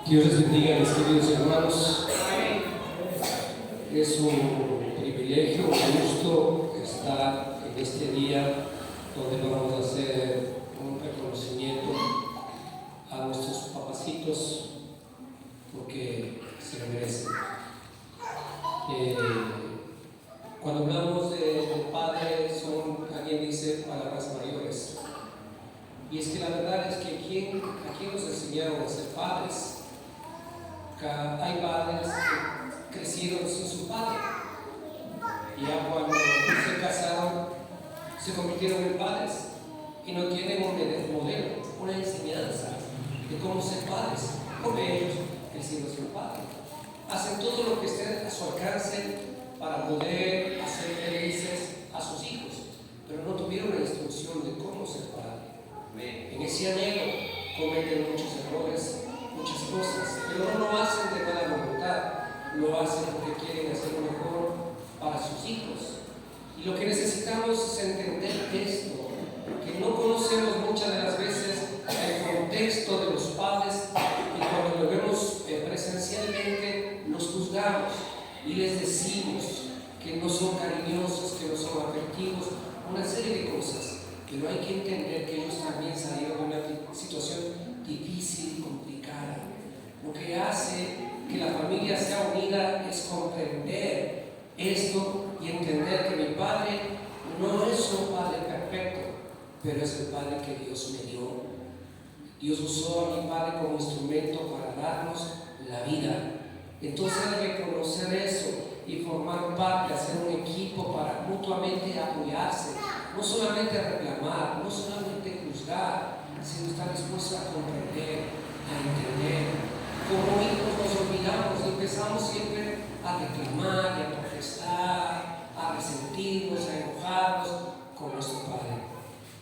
Dios les bendiga, mis queridos hermanos. Es un privilegio, un gusto estar en este día donde vamos a hacer un reconocimiento a nuestros papacitos porque se lo merecen. Cuando hablamos de padre, alguien dice palabras mayores. Y es que la verdad es que ¿a quién nos enseñaron a ser padres? Hay padres que crecieron sin su padre. Y ya cuando se casaron, se convirtieron en padres y no tienen un modelo, una enseñanza de cómo ser padres, porque ellos crecieron sin padre. Hacen todo lo que esté a su alcance para poder hacer felices a sus hijos, pero no tuvieron la instrucción de cómo ser padre. En ese anhelo cometen muchos errores, muchas cosas, pero no lo hacen de mala voluntad, lo hacen porque quieren hacer lo mejor para sus hijos. Y lo que necesitamos es entender esto, que no conocemos muchas de las veces el contexto de los padres y cuando lo vemos presencialmente los juzgamos y les decimos que no son cariñosos, que no son afectivos, una serie de cosas. Pero hay que entender que ellos también salieron de una situación difícil y complicada. Lo que hace que la familia sea unida es comprender esto y entender que mi padre no es un padre perfecto, pero es el padre que Dios me dio. Dios usó a mi padre como instrumento para darnos la vida. Entonces reconocer eso y formar parte, hacer un equipo para mutuamente apoyarse, no solamente reclamar, no solamente juzgar, sino estar dispuestos a comprender, a entender. Como hijos nos olvidamos y empezamos siempre a reclamar y a protestar, a resentirnos, a enojarnos con nuestro padre.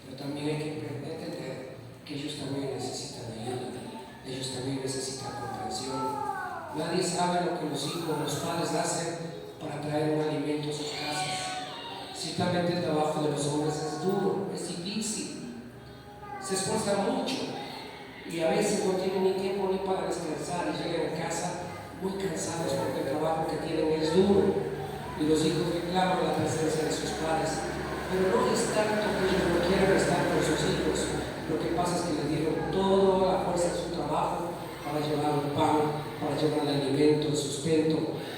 Pero también hay que entender que ellos también necesitan ayuda, ellos también necesitan comprensión. Nadie sabe lo que los hijos, los padres hacen para traer un alimento a sus casas. Ciertamente el trabajo de los hombres es duro, es difícil, se esfuerzan mucho y a veces no tienen ni tiempo ni para descansar y llegan a casa muy cansados porque el trabajo que tienen es duro y los hijos reclaman la presencia de sus padres. Pero no es tanto que ellos no quieran estar con sus hijos, lo que pasa es que les dieron toda la fuerza de su trabajo para llevar el pan, para llevar el alimento, el sustento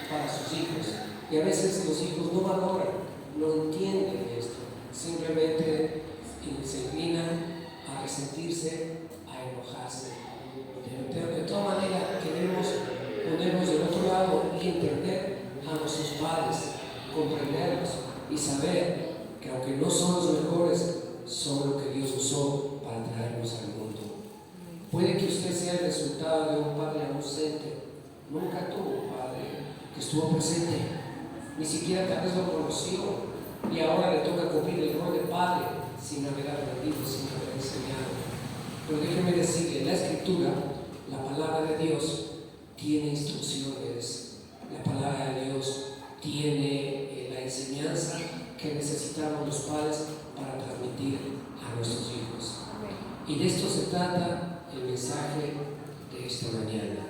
para sus hijos. Y a veces los hijos no valoran, no entienden esto, simplemente se inclinan a resentirse, a enojarse. De todas maneras, queremos ponernos del otro lado y entender a nuestros padres, comprenderlos y saber que aunque no son los mejores, son lo que Dios usó para traernos al mundo. Puede que usted sea el resultado de un padre ausente, nunca tuvo un padre que estuvo presente, ni siquiera tal vez lo conoció y ahora le toca cumplir el rol de padre sin haber aprendido, sin haber enseñado. Pero déjeme decirle, la Escritura, la palabra de Dios tiene instrucciones, la palabra de Dios tiene la enseñanza que necesitamos los padres para transmitir a nuestros hijos. Y de esto se trata el mensaje de esta mañana.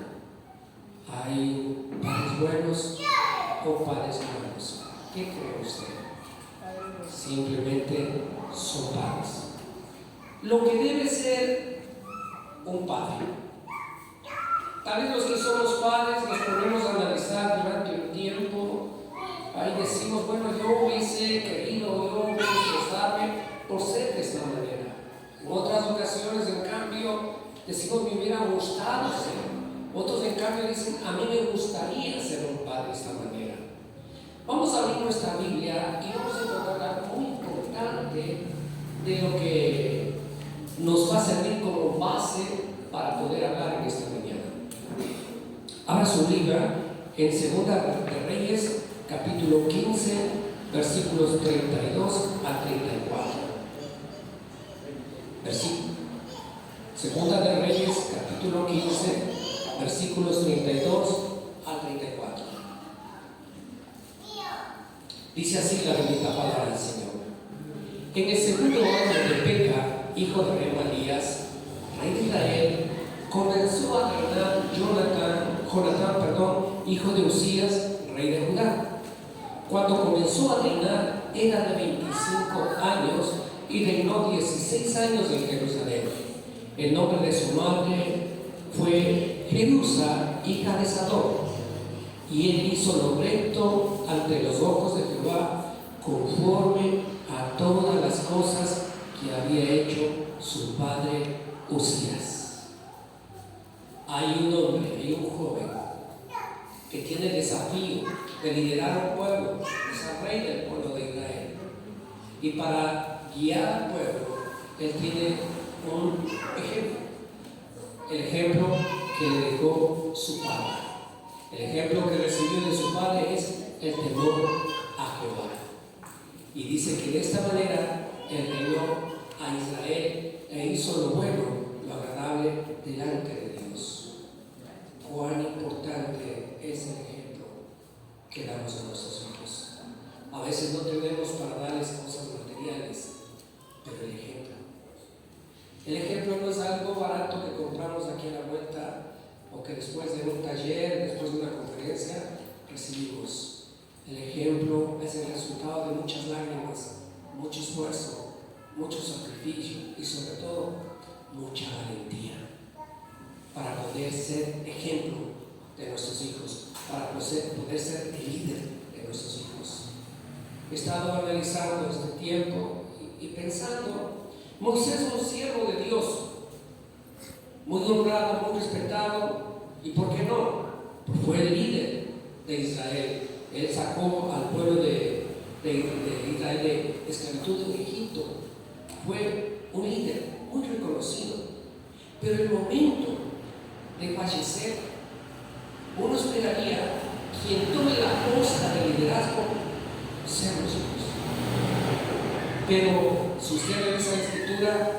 ¿Hay padres buenos o padres malos? ¿Qué cree usted? Simplemente son padres. Lo que debe ser un padre. Tal vez los que somos padres nos ponemos a analizar durante un tiempo. Ahí decimos, bueno, yo hubiese querido, yo hubiese esforzarme por ser de esta manera. En otras ocasiones, en cambio, decimos, me hubiera gustado ser. Otros, en cambio, dicen, a mí me gustaría ser un padre de esta manera. Vamos a abrir nuestra Biblia y vamos a encontrar algo muy importante de lo que nos va a servir como base para poder hablar en esta mañana. Abra su Biblia en Segunda de Reyes, capítulo 15, versículos 32 a 34. Segunda de Reyes, capítulo 15, versículos 32 a 34. Dice así la bendita palabra del Señor. En el segundo año de Peca, hijo de Remalías, rey de Israel, comenzó a reinar Jonatán hijo de Usías, rey de Judá. Cuando comenzó a reinar era de 25 años y reinó 16 años en Jerusalén. El nombre de su madre fue Jerusa, hija de Sadok. Y él hizo lo recto ante los ojos de Jehová, conforme a todas las cosas que había hecho su padre Usías. Hay un hombre, hay un joven que tiene el desafío de liderar un pueblo, de ser rey del pueblo de Israel. Y para guiar al pueblo, él tiene un ejemplo. El ejemplo que le dejó su padre. El ejemplo que recibió de su padre es el temor a Jehová. Y dice que de esta manera él reinó a Israel e hizo lo bueno, lo agradable delante de Dios. Cuán importante es el ejemplo que damos a nuestros hijos. A veces no tenemos para darles cosas materiales, pero el ejemplo. El ejemplo no es algo barato que compramos aquí a la vuelta o que después de un taller, después de una conferencia, recibimos. El ejemplo es el resultado de muchas lágrimas, mucho esfuerzo, mucho sacrificio y sobre todo mucha valentía para poder ser ejemplo de nuestros hijos, para poder ser el líder de nuestros hijos. He estado analizando este tiempo y pensando, Moisés es un siervo de Dios, muy honrado, muy respetado, y ¿por qué no? Pues fue el líder de Israel. Él sacó al pueblo de Israel de esclavitud en Egipto. Fue un líder muy reconocido. Pero el momento de fallecer, uno esperaría quien tome la posta de liderazgo sean los hijos. Pero si usted ve esa escritura,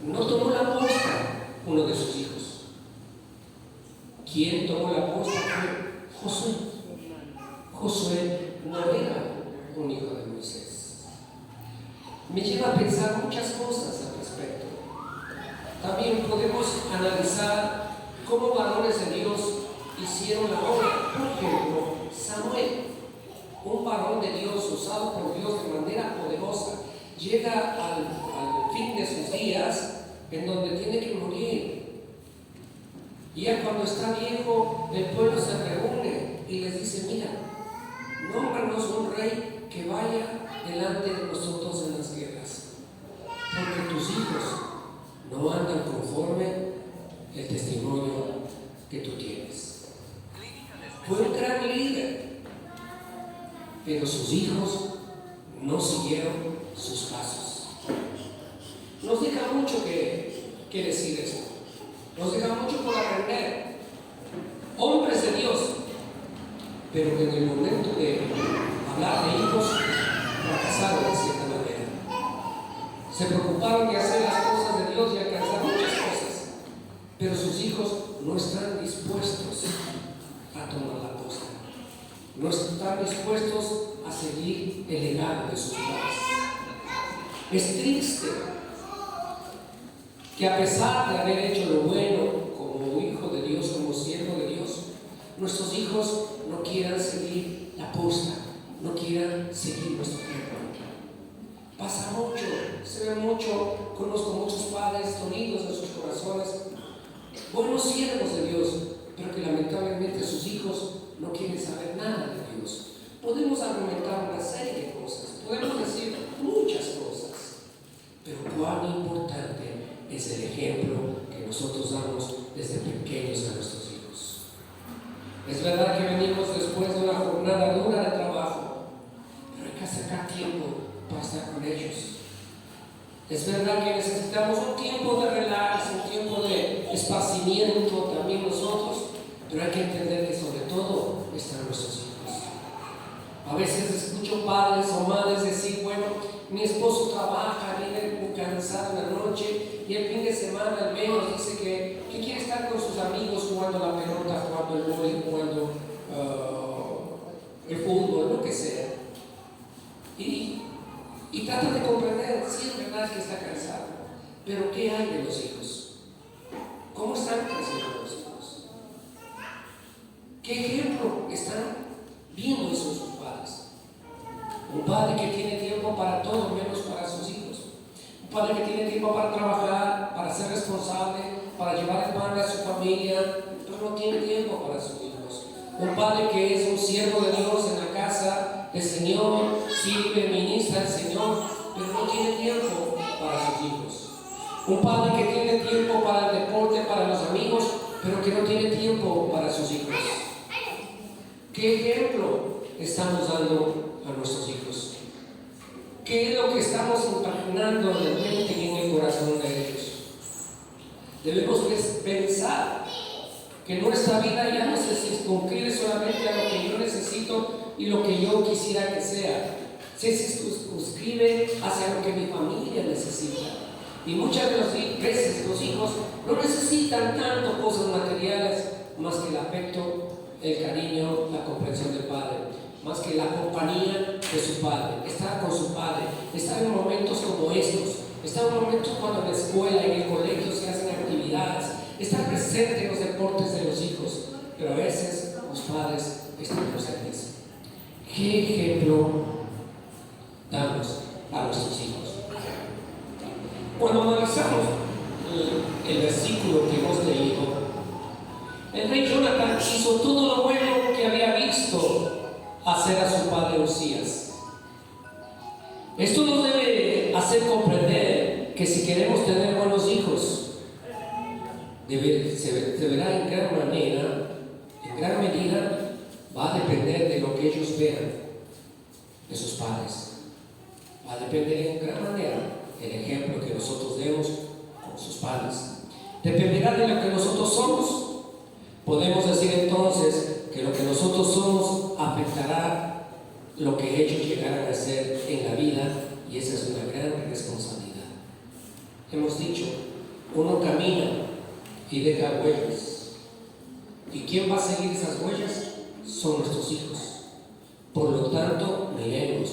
no tomó la posta uno de sus hijos. ¿Quién tomó la posta? Fue Josué. Josué no era un hijo de Moisés. Me lleva a pensar muchas cosas al respecto. También podemos analizar cómo varones de Dios hicieron la obra. Por ejemplo, Samuel, un varón de Dios usado por Dios de manera poderosa, llega al fin de sus días en donde tiene que morir. Y ya cuando está viejo, el pueblo se reúne y les dice: mira, nómbranos un rey que vaya delante de nosotros en las guerras, porque tus hijos no andan conforme el testimonio que tú tienes. Fue un gran líder, pero sus hijos no siguieron sus pasos. Nos deja mucho que decir esto. Nos deja mucho por aprender. Hombres de Dios, pero que en el momento de hablar de hijos fracasaron de cierta manera. Se preocuparon de hacer las cosas de Dios y alcanzar muchas cosas, pero sus hijos no están dispuestos a tomar la posta. No están dispuestos a seguir el legado de sus padres. Es triste que a pesar de haber hecho lo bueno como hijo de Dios, como siervo de Dios, nuestros hijos no quieran seguir la posta, no quieran seguir nuestro ejemplo. Pasa mucho, se ve mucho, conozco muchos padres dolidos en sus corazones, buenos siervos de Dios, pero que lamentablemente sus hijos no quieren saber nada de Dios. Podemos argumentar una serie de cosas, podemos decir muchas cosas, pero cuán importante es el ejemplo que nosotros damos desde pequeños a nuestros hijos. Es verdad que venimos después de una jornada dura de trabajo, pero hay que sacar tiempo para estar con ellos. Es verdad que necesitamos un tiempo de relax, un tiempo de esparcimiento también nosotros, pero hay que entender que sobre todo están nuestros hijos. A veces escucho padres o madres decir: bueno, mi esposo trabaja, viene muy cansado en la noche y el fin de semana al menos dice que quiere estar con sus amigos jugando la pelota, jugando el vóley, jugando el fútbol, lo que sea. Y trata de comprender, sí, es verdad que está cansado, pero ¿qué hay de los hijos? ¿Cómo están creciendo los hijos? padre que tiene tiempo para trabajar, para ser responsable, para llevar el pan a su familia, pero no tiene tiempo para sus hijos. Un padre que es un siervo de Dios en la casa del Señor, sirve, ministra al Señor, pero no tiene tiempo para sus hijos. Un padre que tiene tiempo para el deporte, para los amigos, pero que no tiene tiempo para sus hijos. ¿Qué ejemplo estamos dando a nuestros hijos? ¿Qué es lo que estamos imaginando en la mente y en el corazón de ellos? Debemos pensar que nuestra vida ya no se circunscribe solamente a lo que yo necesito y lo que yo quisiera que sea. Se circunscribe hacia lo que mi familia necesita. Y muchas de las veces los hijos no necesitan tanto cosas materiales más que el afecto, el cariño, la comprensión del padre, más que la compañía de su padre, estar con su padre, estar en momentos como estos, estar en momentos cuando en la escuela, en el colegio se hacen actividades, estar presente en los deportes de los hijos, pero a veces los padres están ausentes. ¿Qué ejemplo damos a nuestros hijos? Cuando analizamos el versículo que hemos leído, el rey Jonatán hizo todo lo bueno que había visto hacer a su padre Usías. Esto nos debe hacer comprender que si queremos tener buenos hijos, se verá en gran medida, va a depender de lo que ellos vean de sus padres. Va a depender en gran manera el ejemplo que nosotros demos con sus padres. Dependerá de lo que nosotros somos. Podemos decir entonces que lo que nosotros somos afectará lo que ellos llegarán a hacer en la vida, y esa es una gran responsabilidad. Hemos dicho, uno camina y deja huellas. ¿Y quién va a seguir esas huellas? Son nuestros hijos. Por lo tanto, miremos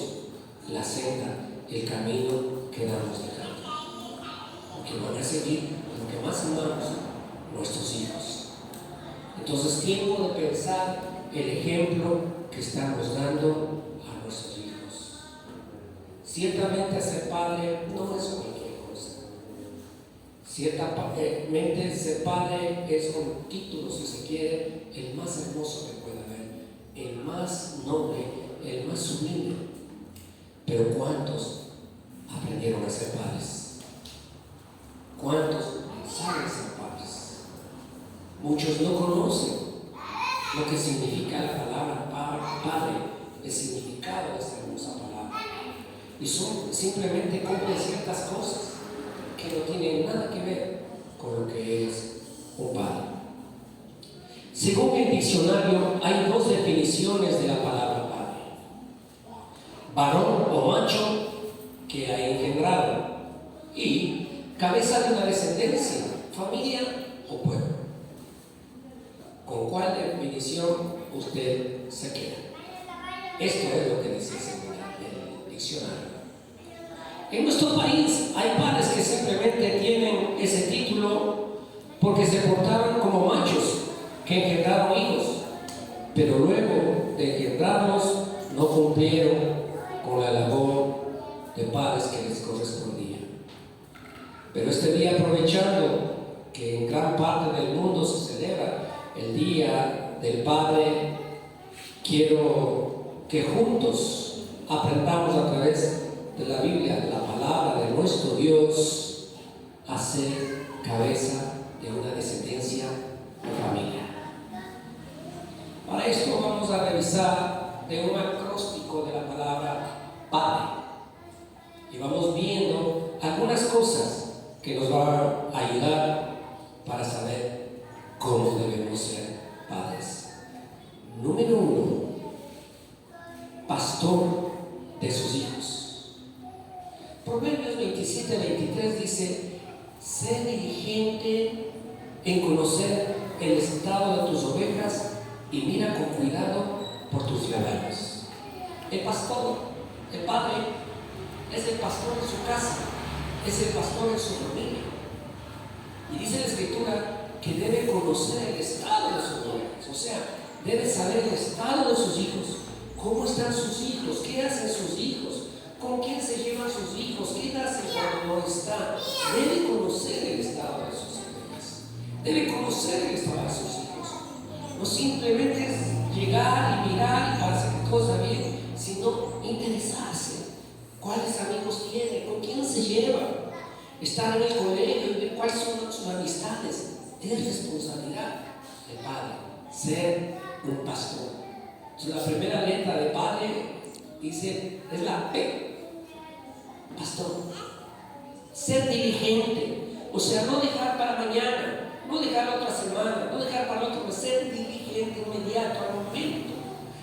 la senda, el camino que damos dejando. Porque van a seguir lo que más amamos, nuestros hijos. Entonces, tiempo de pensar el ejemplo que estamos dando a nuestros hijos. Ciertamente ser padre no es cualquier cosa. Ciertamente ser padre es un título, si se quiere, el más hermoso que pueda haber, el más noble, el más sublime. Pero ¿cuántos aprendieron a ser padres? ¿Cuántos saben ser padres? Muchos no conocen lo que significa la palabra padre, el significado de esta hermosa palabra. Y simplemente cumplen ciertas cosas que no tienen nada que ver con lo que es un padre. Según el diccionario, hay dos definiciones de la palabra padre: varón o macho que ha engendrado, y cabeza de una descendencia, familia o pueblo. ¿Con cuál definición usted se queda? Esto es lo que dice el diccionario. En nuestro país hay padres que simplemente tienen ese título porque se portaron como machos que engendraron hijos, pero luego de engendrarlos no cumplieron con la labor de padres que les correspondía. Pero este día, aprovechando que en gran parte del mundo se celebra el Día del Padre, quiero que juntos aprendamos a través de la Biblia, la palabra de nuestro Dios, a ser cabeza de una descendencia de familia. Para esto vamos a revisar de un acróstico de la palabra Padre, y vamos viendo algunas cosas que nos van a ayudar para saber cómo debemos ser padres. Número 1, pastor de sus hijos. Proverbios 27-23 dice: sé diligente en conocer el estado de tus ovejas y mira con cuidado por tus rebaños. El pastor, el padre, es el pastor en su casa, es el pastor en su familia. Y dice la Escritura que debe conocer el estado de sus ovejas, o sea, debe saber el estado de sus hijos, cómo están sus hijos, qué hacen sus hijos, ¿Con quién se llevan sus hijos? ¿Qué hace cuando no está? Debe conocer el estado de sus hijos. Debe conocer el estado de sus hijos. No simplemente es llegar y mirar y parecer que todo está bien, sino interesarse. ¿Cuáles amigos tiene? ¿Con quién se lleva? Estar en el colegio y ver cuáles son sus amistades. Es responsabilidad del padre ser un pastor. Entonces, la primera letra de padre dice, es la P. Pastor. Ser diligente. O sea, no dejar para mañana, no dejar otra semana, no dejar para otro, ser diligente inmediato, al momento.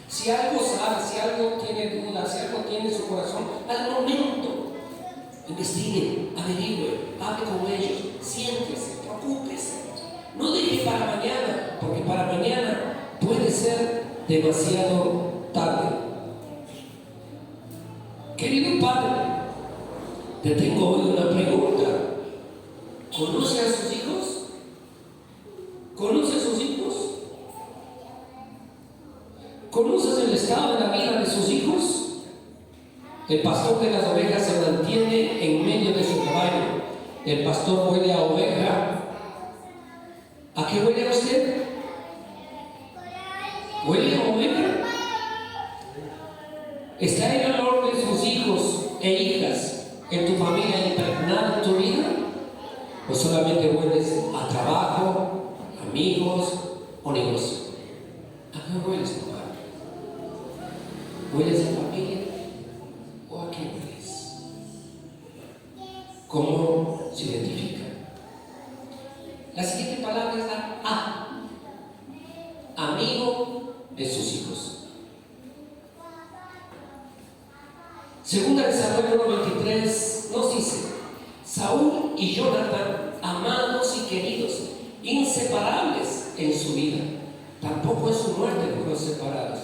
Si algo sabe, si algo tiene dudas, si algo tiene en su corazón, al momento, investigue, averigüe, hable con ellos, siéntese, preocúpese. No deje para mañana, porque para mañana puede ser demasiado tarde. Querido padre, te tengo hoy una pregunta. ¿Conoce a sus hijos? ¿Conoce a sus hijos? ¿Conoces el estado de la vida de sus hijos? El pastor de las ovejas se mantiene en medio de su rebaño. El pastor huele a oveja. ¿A qué huele a usted? ¿Huele a oveja? ¿Está el olor de sus hijos e hijas en tu familia impregnado en tu vida? ¿O solamente hueles a trabajo, amigos o negocio? ¿A qué hueles, papá? ¿Hueles a familia o a qué hueles? ¿Cómo se identifica? La siguiente palabra es la A. Amigo de sus hijos. Segunda de Samuel 1:23 nos dice: Saúl y Jonathan, amados y queridos, inseparables en su vida, tampoco en su muerte fueron separados.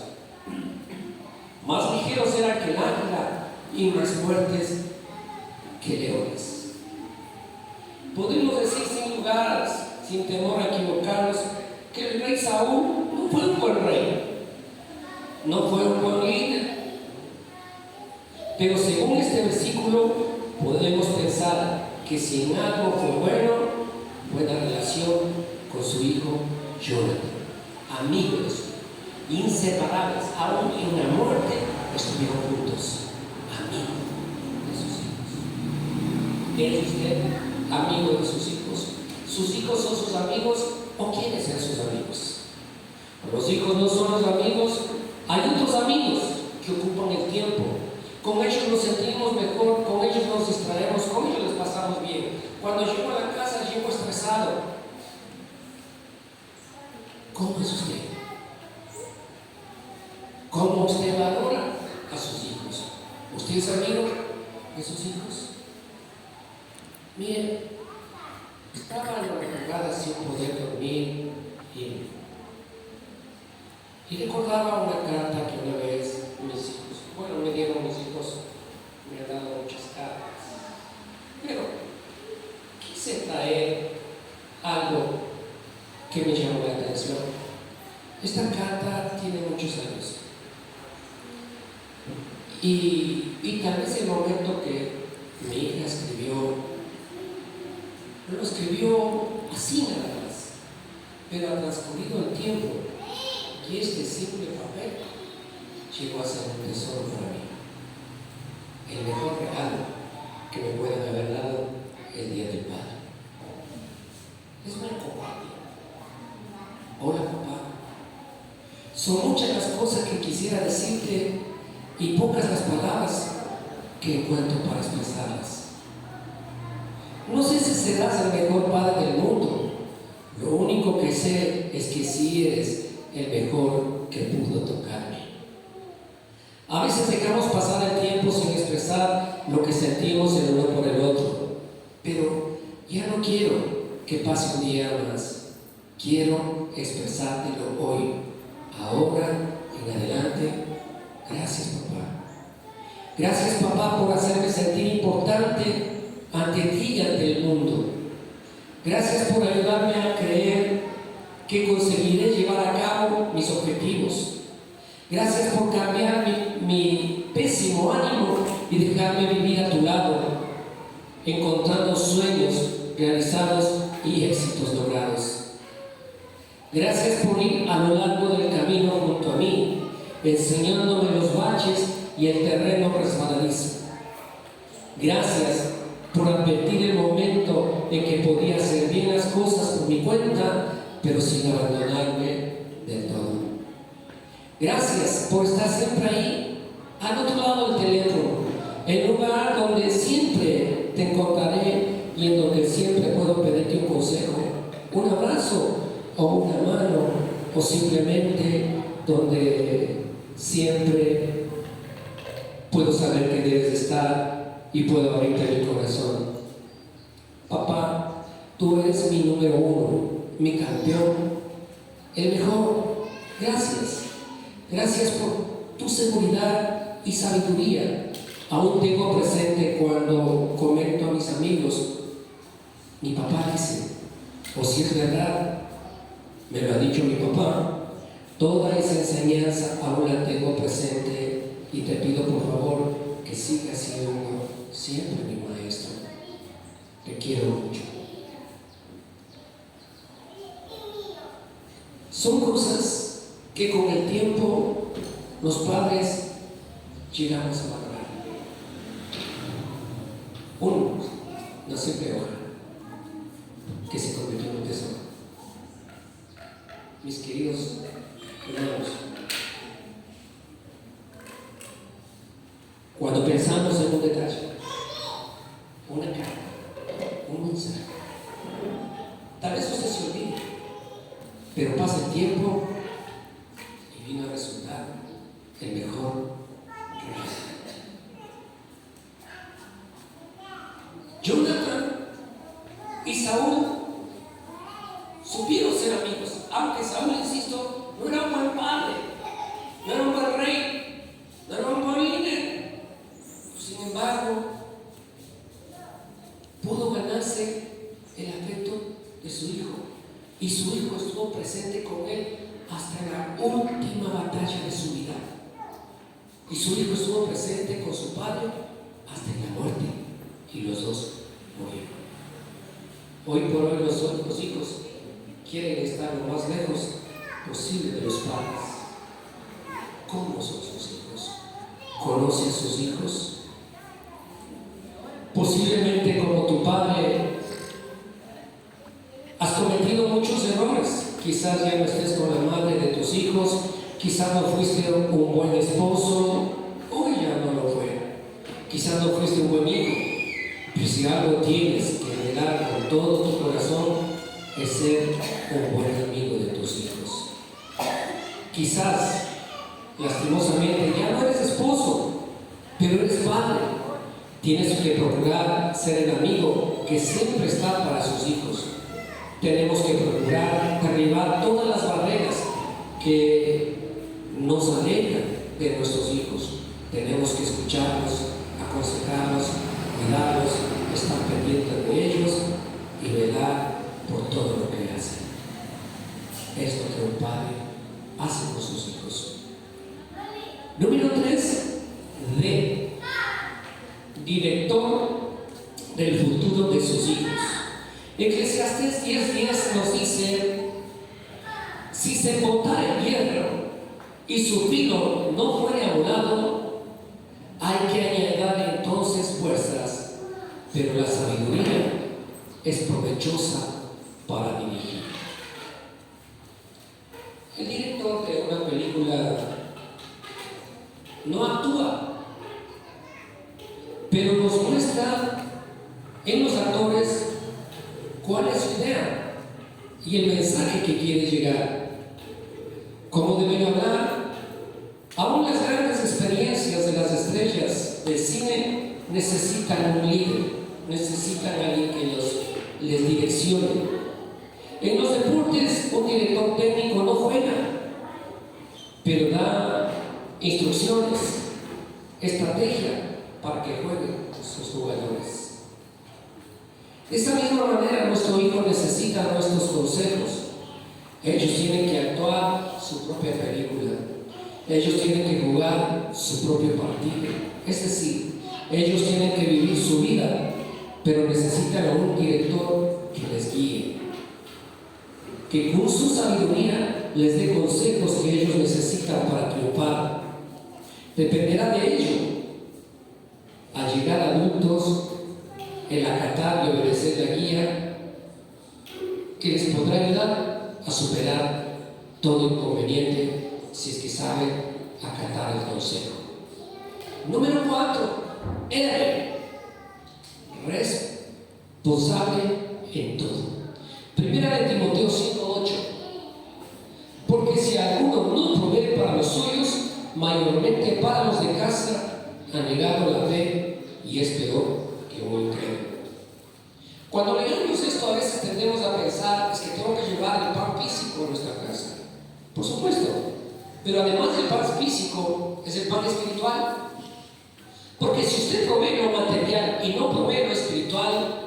Más ligeros eran que el águila y más fuertes que leones. Podemos decir sin lugar, sin temor a equivocarnos, que el rey Saúl no fue un buen rey, no fue un buen líder. Pero según este versículo podemos pensar que si en algo fue bueno, buena relación con su hijo Jonathan, amigos, inseparables, aún en la muerte estuvieron juntos, amigos de sus hijos. ¿Es usted amigo de sus hijos? ¿Sus hijos son sus amigos o quieren ser sus amigos? Los hijos no son los amigos, hay otros amigos que ocupan el tiempo. Con ellos nos sentimos mejor, con ellos nos distraemos, con ellos les pasamos bien. Cuando llego a la casa llego estresado. ¿Cómo es usted? ¿Cómo usted valora a sus hijos? ¿Usted es amigo de sus hijos? Mire, estaba en la madrugada sin poder dormir y recordaba una carta que una vez mis hijos, me dieron mis hijos, me han dado muchas cartas, pero quise traer algo que me llamó la atención. Esta carta tiene muchos años y tal vez el momento que mi hija escribió, no lo escribió así nada más, pero ha transcurrido el tiempo y este simple papel llegó a ser un tesoro para mí, el mejor regalo que me pueden haber dado el Día del Padre. Es una compartida. Hola papá, son muchas las cosas que quisiera decirte y pocas las palabras que encuentro para expresarlas. No sé si serás el mejor padre del mundo, lo único que sé es que sí eres el mejor que pudo tocarme. A veces dejamos pasar el tiempo sin expresar lo que sentimos el uno por el otro, pero ya no quiero que pase un día más. Quiero expresártelo hoy, ahora en adelante. Gracias papá. Gracias papá por hacerme sentir importante ante ti y ante el mundo. Gracias por ayudarme a creer que conseguiré llevar a cabo mis objetivos. Gracias por cambiar mi pésimo ánimo y dejarme vivir a tu lado, encontrando sueños realizados y éxitos logrados. Gracias por ir a lo largo del camino junto a mí, enseñándome los baches y el terreno resbaladizo. Gracias por advertir el momento en que podía hacer bien las cosas por mi cuenta, pero sin abandonarme del todo. Gracias por estar siempre ahí, al otro lado del teléfono, en un lugar donde siempre te encontraré y en donde siempre puedo pedirte un consejo, un abrazo o una mano, o simplemente donde siempre puedo saber que debes estar y puedo abrirte mi corazón. Papá, tú eres mi número uno, mi campeón, el mejor. Gracias. Gracias por tu seguridad y sabiduría. Aún tengo presente cuando comento a mis amigos, mi papá dice, o si es verdad, me lo ha dicho mi papá, toda esa enseñanza aún la tengo presente y te pido por favor que sigas siendo siempre mi maestro. Te quiero mucho. Son cosas que con el tiempo los padres llegamos a valorar. Uno, no siempre hoja, que se convirtió en un tesoro. Mis queridos hermanos, cuando pensamos en un detalle, una carta, un mensaje, tal vez usted se olvide, pero pasa el tiempo y vino a resultar el mejor regalo. Jonathan y Saúl supieron ser amigos, aunque Saúl, insisto, no era un buen padre, no era un buen rey, no era un buen líder. Sin embargo, pudo ganarse el afecto de su hijo, y su hijo estuvo presente con él hasta la última batalla de su vida. Y su hijo estuvo presente con su padre hasta la muerte, y los dos murieron. Hoy por hoy los hijos quieren estar lo más lejos posible de los padres. ¿Cómo son sus hijos? ¿Conoce a sus hijos? Posiblemente como tu padre has cometido muchos errores. Quizás ya no estés con la madre de tus hijos, quizás no fuiste un buen esposo, hoy ya no lo fue. Quizás no fuiste un buen hijo, pero si algo tienes que velar con todo tu corazón es ser un buen amigo de tus hijos. Quizás, lastimosamente, ya no eres esposo, pero eres padre. Tienes que procurar ser el amigo que siempre está para sus hijos. Tenemos que procurar derribar todas las barreras que nos alejan de nuestros hijos. Tenemos que escucharlos, aconsejarlos, cuidarlos, estar pendientes de ellos y velar por todo lo que hacen. Es lo que un padre hace con sus hijos. Número 3, D. Director del futuro de sus hijos. Eclesiastés 10:10 nos dice: si se botara el hierro y su filo no fuere amolado, hay que añadir entonces fuerzas, pero la sabiduría es provechosa para dirigir. El director de una película no actúa, pero nos muestra en los actores cuál es su idea y el mensaje que quiere llegar. Cómo deben hablar. Aún las grandes experiencias de las estrellas del cine necesitan un líder, necesitan a alguien que les direccione. En los deportes, un director técnico no juega, pero da instrucciones, estrategia para que jueguen sus jugadores. De esa misma manera, nuestro hijo necesita nuestros consejos. Ellos tienen que actuar su propia película. Ellos tienen que jugar su propio partido. Es decir, Ellos tienen que vivir su vida, pero necesitan a un director que les guíe, que con su sabiduría les dé consejos que ellos necesitan para triunfar. Dependerá de ello, al llegar adultos, el acatar y obedecer la guía que les podrá ayudar a superar todo inconveniente si es que saben acatar el consejo. Número 4, R, responsable en todo. Primera de Timoteo 5:8. Porque si alguno no provee para los suyos, mayormente para los de casa, ha negado la fe y es peor que un incrédulo. Cuando leemos esto, a veces tendemos a pensar es que tengo que llevar el pan físico a nuestra casa. Por supuesto, pero además del pan físico es el pan espiritual. Porque si usted provee lo material y no provee lo espiritual,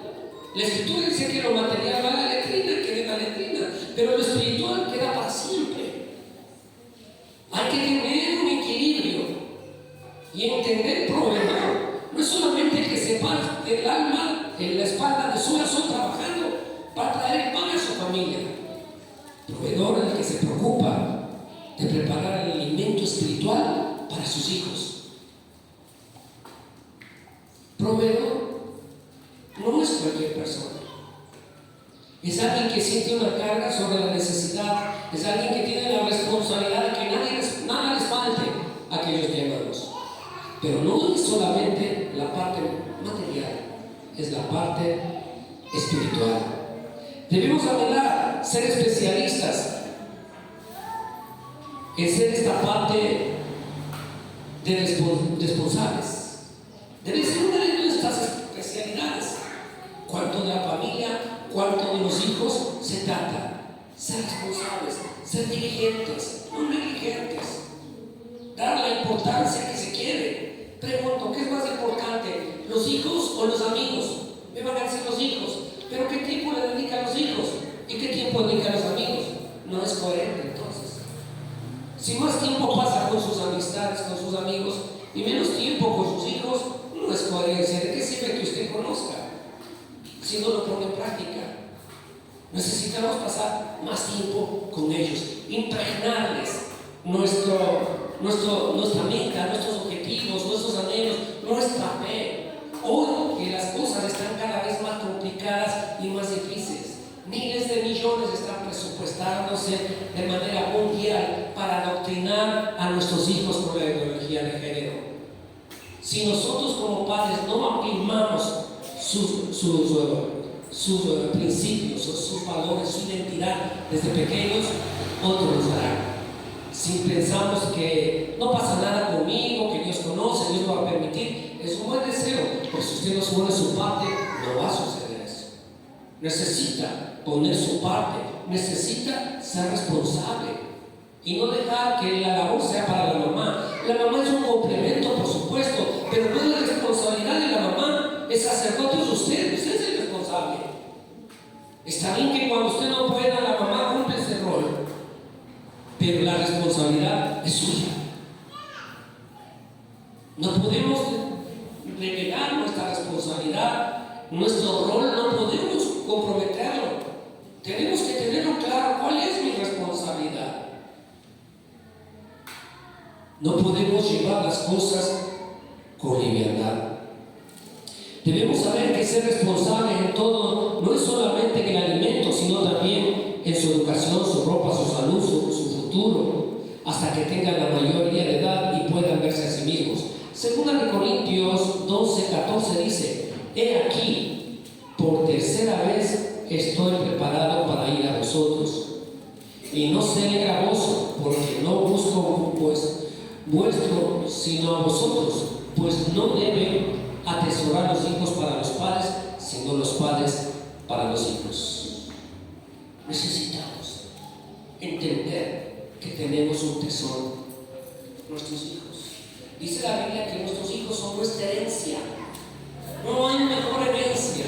la Escritura dice que lo material va a la letrina, que venga la letrina, pero lo espiritual queda para siempre. Hay que tener un equilibrio y entender proveedor. No es solamente el que se parte el alma en la espalda de su brazo trabajando para traer el pan a su familia. Proveedor es el que se preocupa de preparar el alimento espiritual para sus hijos. Proveedor no es cualquier persona. Es alguien que siente una carga sobre la necesidad. Es alguien que tiene la responsabilidad de que nada les falte a aquellos llamados. Pero no es solamente la parte material, es la parte espiritual. Debemos anhelar ser especialistas en ser esta parte de responsables. Debe ser una de nuestras especialidades. Cuanto de la familia, cuanto de los hijos se trata. Ser responsables, ser diligentes, no negligentes. Dar la importancia que se quiere. Pregunto, ¿qué es más importante? ¿Los hijos o los amigos? Me van a decir los hijos. ¿Pero qué tiempo le dedican los hijos? ¿Y qué tiempo dedican los amigos? No es coherente entonces. Si más tiempo pasa con sus amistades, con sus amigos, y menos tiempo con sus hijos, no es coherencia. ¿De qué sirve que usted conozca si no lo pone en práctica? Necesitamos pasar más tiempo con ellos, impregnarles nuestra meta, nuestros objetivos, nuestros anhelos, nuestra fe. Hoy que las cosas están cada vez más complicadas y más difíciles, miles de millones están presupuestándose de manera mundial para adoctrinar a nuestros hijos con la ideología de género. Si nosotros como padres no afirmamos sus principios, sus valores, su identidad desde pequeños, otros los harán. Si pensamos que no pasa nada conmigo, que Dios conoce, Dios lo va a permitir, es un buen deseo, pero si usted no pone su parte, no va a suceder eso. Necesita poner su parte, necesita ser responsable y no dejar que la labor sea para la mamá. La mamá es un complemento, por supuesto, pero no es la responsabilidad de la mamá. El sacerdote es usted es el responsable. Está bien que cuando usted no pueda, la mamá cumple ese rol, pero la responsabilidad es suya. No podemos renegar nuestra responsabilidad, nuestro rol, no podemos comprometerlo. Tenemos que tenerlo claro, ¿cuál es mi responsabilidad? No podemos llevar las cosas con liviandad. Debemos saber que ser responsables en todo no es solamente en el alimento, sino también en su educación, su ropa, su salud, su futuro, hasta que tengan la mayoría de edad y puedan verse a sí mismos. Segunda de Corintios 12:14 dice: he aquí, por tercera vez estoy preparado para ir a vosotros, y no seré gravoso, porque no busco vuestro, sino a vosotros, pues no deben atesorar los hijos para los padres, sino los padres para los hijos. Necesitamos entender que tenemos un tesoro, nuestros hijos. Dice la Biblia que nuestros hijos son nuestra herencia. No hay mejor herencia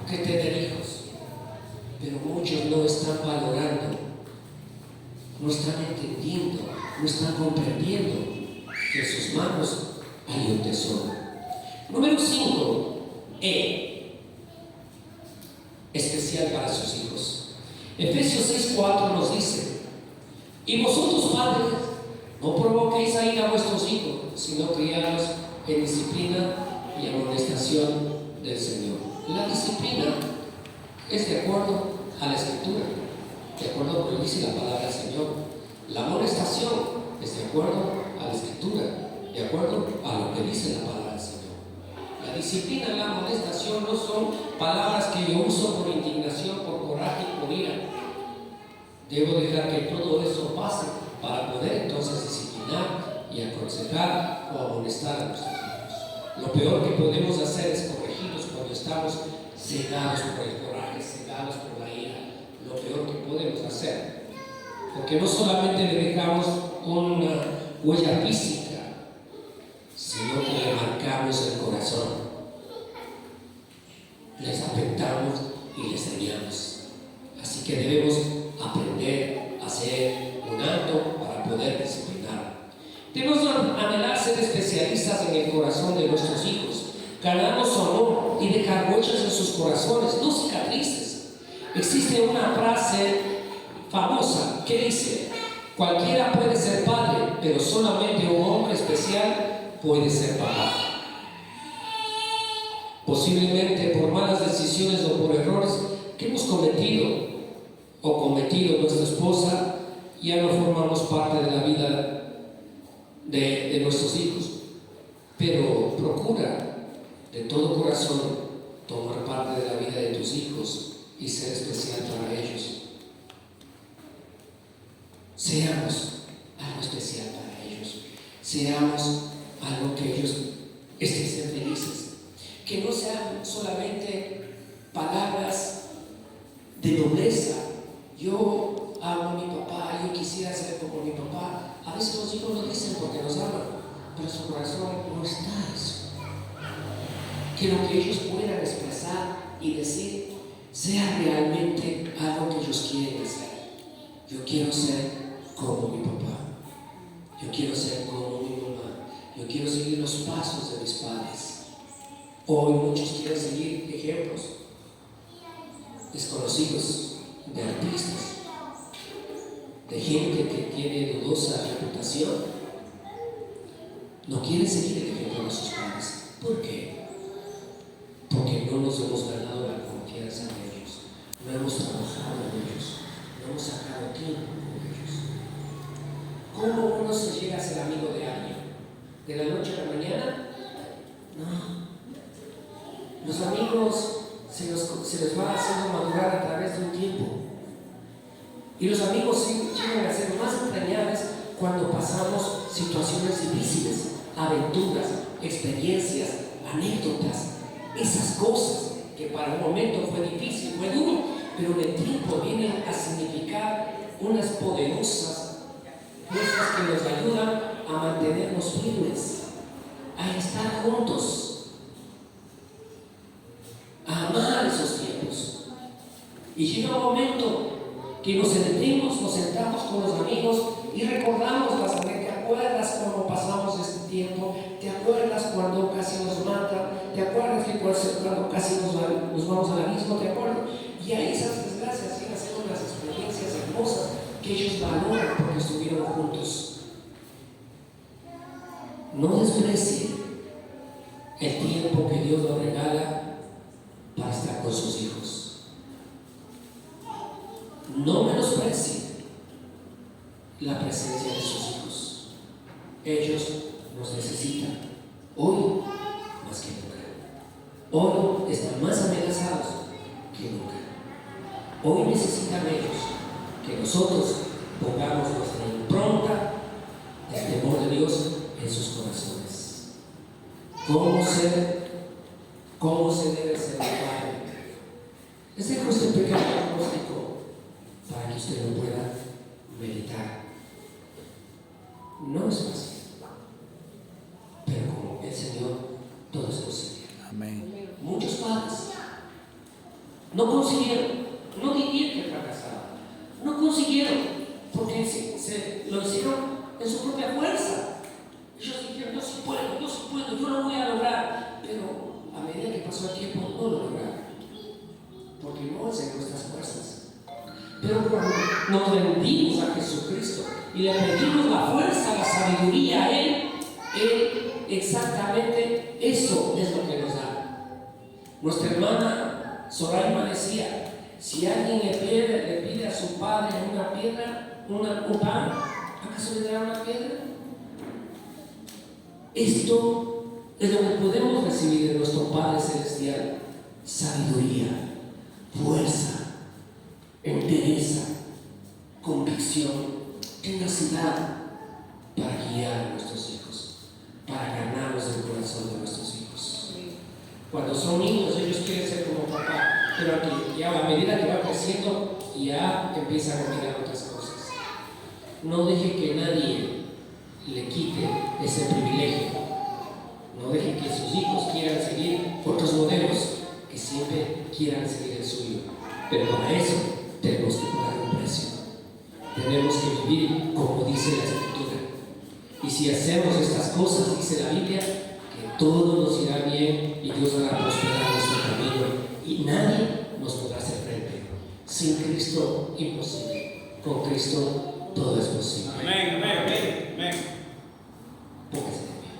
que tener hijos, pero muchos no están valorando, no están entendiendo, no están comprendiendo que en sus manos hay un tesoro. Número 5, especial para sus hijos. Efesios 6:4 nos dice: y vosotros, padres, no provoquéis a ira a vuestros hijos, sino criadlos en disciplina y amonestación del Señor. La disciplina es de acuerdo a la Escritura, de acuerdo a lo que dice la palabra del Señor. La amonestación es de acuerdo a la Escritura, de acuerdo a lo que dice la palabra del Señor. La disciplina y la amonestación no son palabras que yo uso por indignación, por coraje y por ira. Debo dejar que todo eso pase para poder entonces disciplinar y aconsejar o amonestar a nuestros hijos. Lo peor que podemos hacer es corregirlos cuando estamos cegados por el coraje, cegados por la ira. Lo peor que podemos hacer, porque no solamente le dejamos una huella física, sino que le marcamos el corazón, les afectamos y les dañamos. Así que debemos aprender a hacer un alto para poder disciplinar. Debemos anhelar ser especialistas en el corazón de nuestros hijos, ganarnos su amor y dejar huellas en sus corazones, no cicatrices. Existe una frase famosa que dice: cualquiera puede ser padre, pero solamente un hombre especial puede ser papá. Posiblemente por malas decisiones o por errores que hemos cometido nuestra esposa, ya no formamos parte de la vida de nuestros hijos, pero procura de todo corazón tomar parte de la vida de tus hijos y ser especial para ellos. Seamos algo especial para ellos, seamos algo que ellos estén felices, que no sean solamente palabras de nobleza. Yo amo a mi papá, yo quisiera ser como mi papá. A veces los hijos lo dicen porque nos aman, pero su corazón no está eso. Que lo que ellos puedan expresar y decir sea realmente algo que ellos quieren hacer. Yo quiero ser como mi papá, yo quiero ser como mi mamá, yo quiero seguir los pasos de mis padres. Hoy muchos quieren seguir ejemplos desconocidos de artistas, de gente que tiene dudosa reputación. No quieren seguir el ejemplo de sus padres. ¿Por qué? Porque no nos hemos ganado la confianza de ellos, no hemos trabajado en ellos, no hemos sacado tiempo con ellos. ¿Cómo uno se llega a ser amigo de alguien? ¿De la noche a la mañana? No. Los amigos se les va haciendo madurar a través de un tiempo. Y los amigos llegan a ser más entrañables cuando pasamos situaciones difíciles, aventuras, experiencias, anécdotas, esas cosas que para un momento fue difícil, fue duro, pero en el tiempo vienen a significar unas poderosas fuerzas que nos ayudan a mantenernos firmes, a estar juntos, a amar esos tiempos. Y llega un momento que nos sentimos, nos sentamos con los amigos y recordamos las anécdotas. ¿Te acuerdas cuando pasamos este tiempo? ¿Te acuerdas cuando casi nos matan? ¿Te acuerdas que cuando casi nos vamos al abismo? ¿Te acuerdas? Y ahí esas desgracias siguen siendo unas experiencias hermosas que ellos valoran porque estuvieron juntos. No desprecie el tiempo que Dios nos regala para estar con sus hijos. No menosprecie la presencia de sus hijos. Ellos nos necesitan hoy más que nunca. Hoy están más amenazados que nunca. Hoy necesitan ellos que nosotros pongamos nuestra impronta del temor de Dios en sus corazones. ¿Cómo se debe ser el padre? Les dejo este pequeño diagnóstico para que usted lo pueda meditar. No es fácil, pero con el Señor todo es posible. Amén. Muchos padres no consiguieron, no dirían que fracasaron, no consiguieron porque se lo hicieron en su propia fuerza. Ellos dijeron: yo sí puedo, yo lo voy a lograr, pero podemos lograr, porque no es en nuestras fuerzas. Pero cuando nos rendimos a Jesucristo y le pedimos la fuerza, la sabiduría a Él exactamente eso es lo que nos da. Nuestra hermana Zoraima decía: si alguien le pide a su padre una piedra, un pan, ¿acaso le dará una piedra? Esto es lo que podemos recibir de nuestro Padre Celestial: sabiduría, fuerza, entereza, convicción, tenacidad para guiar a nuestros hijos, para ganarnos el corazón de nuestros hijos. Cuando son niños, ellos quieren ser como papá, pero aquí, ya a medida que va creciendo, ya empiezan a mirar otras cosas. No deje que nadie le quite ese privilegio. No deje que sus hijos quieran seguir otros modelos, que siempre quieran seguir el suyo. Pero para eso tenemos que pagar un precio. Tenemos que vivir como dice la Escritura. Y si hacemos estas cosas, dice la Biblia, que todo nos irá bien y Dios hará prosperar nuestro camino y nadie nos podrá hacer frente. Sin Cristo, imposible. Con Cristo, todo es posible. Amén, amén, amén, amén. Póngase de pie.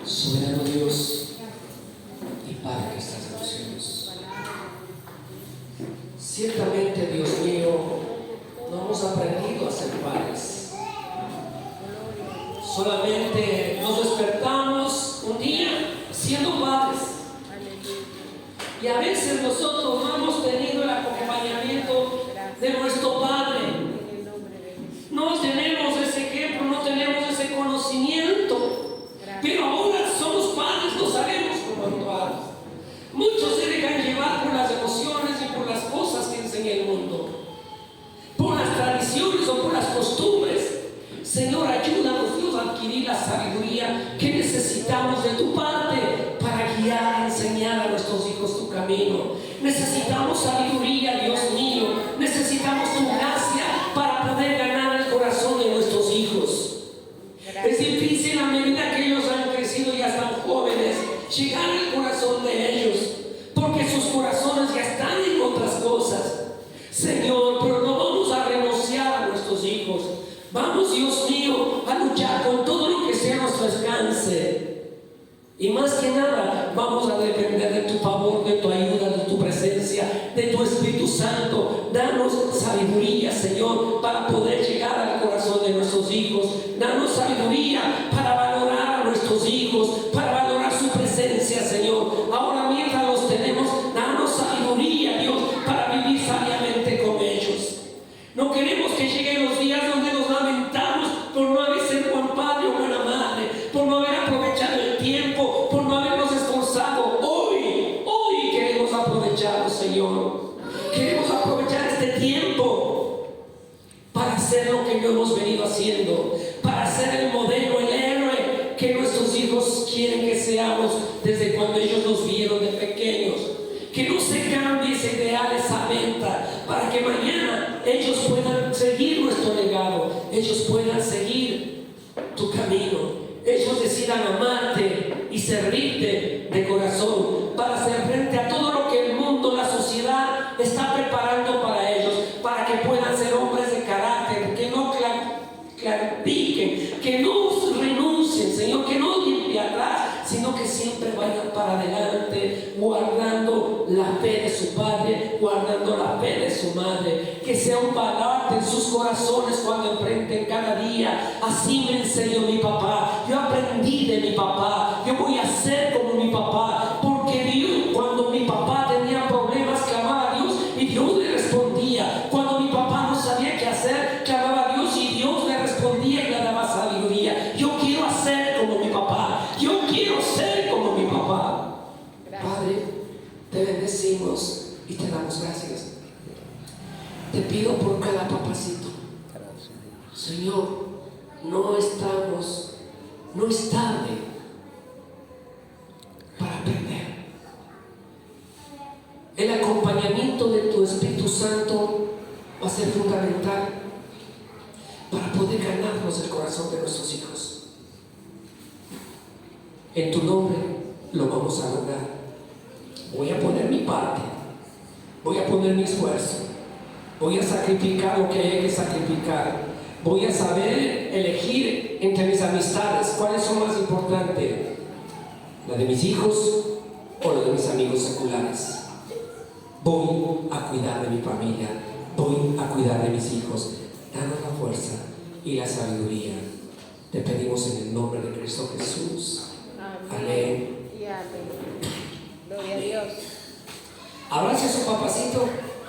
Soberano Dios y Padre que estás en los cielos, ciertamente, Dios mío, no hemos aprendido a ser padres. Solamente nos despertamos un día siendo padres, y a veces nosotros no hemos tenido el acompañamiento de nuestro Padre. No tenemos ese ejemplo, no tenemos ese conocimiento, pero ahora somos padres, no sabemos cómo actuar. Muchos se dejan llevar por las emociones y por las cosas que enseña el mundo, por las tradiciones o por las costumbres. Señor, ayúdanos, Dios, a adquirir la sabiduría que necesitamos de tu parte para guiar, enseñar a nuestros hijos tu camino. Necesitamos sabiduría, Dios mío. Necesitamos tu gracia para poder ganar el corazón de nuestros hijos. Es difícil a medida que ellos han crecido y ya están jóvenes llegar al corazón de ellos, porque sus corazones ya están en otras cosas. Señor, pero no vamos a renunciar a nuestros hijos. Vamos, Dios mío, a luchar con todo lo que sea nuestro alcance. Y más que nada, vamos a depender de tu favor, de tu ayuda, de tu presencia, de tu Espíritu Santo. Danos sabiduría, Señor, para poder llegar al corazón de nuestros hijos. Danos sabiduría para valorar a nuestros hijos, para valorar su presencia, Señor. Ahora mientras los tenemos, danos sabiduría, Dios, para vivir sabiamente con ellos. No queremos que lleguen los días donde nos lamentamos por no haber sido buen padre o buena madre, por no haber aprovechado el tiempo, por no habernos esforzado. Hoy queremos aprovecharlo, Señor. Queremos aprovechar este tiempo para hacer lo que no hemos venido haciendo, para ser el modelo, el héroe que nuestros hijos quieren que seamos desde cuando ellos nos vieron de pequeños. Que no se cambie ese ideal, esa meta, para que mañana ellos puedan seguir nuestro legado, ellos puedan seguir tu camino, ellos decidan amarte y servirte de corazón, para hacer frente a todo lo que el mundo, la sociedad está preparando para ellos, para que puedan ser hombres de carácter, que no clarifiquen, que no renuncien, Señor, que no limpien atrás, sino que siempre vayan para adelante, guardando la fe de su padre, guardando la fe de su madre. Que sea un baluarte en sus corazones cuando enfrenten cada día. Así me enseñó mi papá, yo aprendí de mi papá, yo voy a ser como mi papá, porque Dios, cuando mi papá tenía problemas, clamaba a Dios y Dios le respondía. Cuando mi papá no sabía qué hacer, clamaba a Dios y Dios le respondía y le daba sabiduría. Yo quiero hacer como mi papá, yo quiero ser como mi papá. Padre, te bendecimos y te damos gracias. Te pido por cada papacito. Señor, no es tarde para aprender. El acompañamiento de tu Espíritu Santo va a ser fundamental. poder ganarnos el corazón de nuestros hijos. En tu nombre lo vamos a lograr. Voy a poner mi parte, voy a poner mi esfuerzo, voy a sacrificar lo que haya que sacrificar, voy a saber elegir entre mis amistades cuáles son más importantes, la de mis hijos o la de mis amigos seculares. Voy a cuidar de mi familia, voy a cuidar de mis hijos. Danos la fuerza y la sabiduría. Te pedimos en el nombre de Cristo Jesús. Amén. Y amén. Gloria a Dios. Abrace a su papacito.